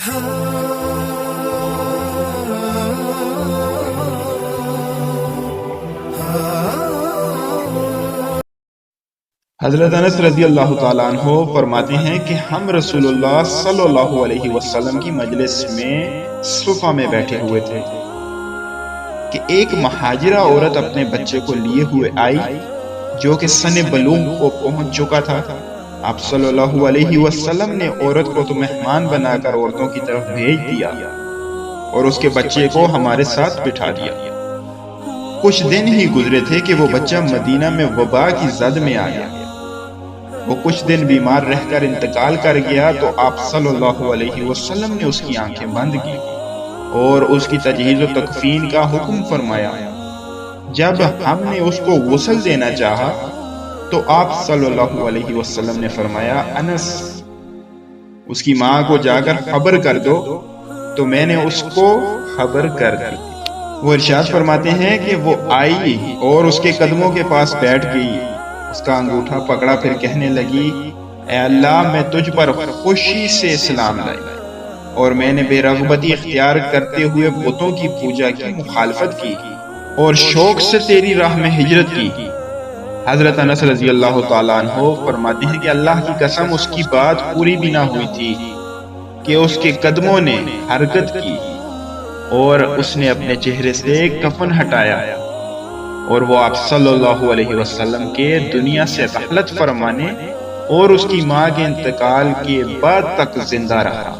حضرت انس رضی اللہ تعالیٰ عنہ فرماتے ہیں کہ ہم رسول اللہ صلی اللہ علیہ وسلم کی مجلس میں صفہ میں بیٹھے ہوئے تھے کہ ایک مہاجرہ عورت اپنے بچے کو لیے ہوئے آئی جو کہ سن بلوغ کو پہنچ چکا تھا۔ آپ صلی اللہ علیہ وسلم نے عورت کو تو مہمان بنا کر عورتوں کی طرف بھیج دیا اور اس کے بچے کو ہمارے ساتھ بٹھا دیا۔ کچھ دن ہی گزرے تھے کہ وہ بچہ مدینہ میں وبا کی زد میں آ گیا۔ وہ کچھ دن بیمار رہ کر انتقال کر گیا تو آپ صلی اللہ علیہ وسلم نے اس کی آنکھیں بند کی اور اس کی تجہیز و تکفین کا حکم فرمایا۔ جب ہم نے اس کو غسل دینا چاہا تو آپ صلی اللہ علیہ وسلم نے فرمایا، انس اس کی ماں کو جا کر خبر کر دو، تو میں نے اس کو خبر کر دی۔ وہ ارشاد فرماتے ہیں کہ وہ آئی اور اس کے قدموں کے پاس بیٹھ گئی، اس کا انگوٹھا پکڑا، پھر کہنے لگی، اے اللہ میں تجھ پر خوشی سے اسلام لائی اور میں نے بے رغبتی اختیار کرتے ہوئے بتوں کی پوجا کی مخالفت کی اور شوق سے تیری راہ میں ہجرت کی۔ حضرت انس رضی اللہ تعالیٰ عنہ فرماتے ہیں کہ اللہ کی قسم اس کی بات پوری بھی نہ ہوئی تھی کہ اس کے قدموں نے حرکت کی اور اس نے اپنے چہرے سے کفن ہٹایا اور وہ آپ صلی اللہ علیہ وسلم کے دنیا سے رحلت فرمانے اور اس کی ماں کے انتقال کے بعد تک زندہ رہا۔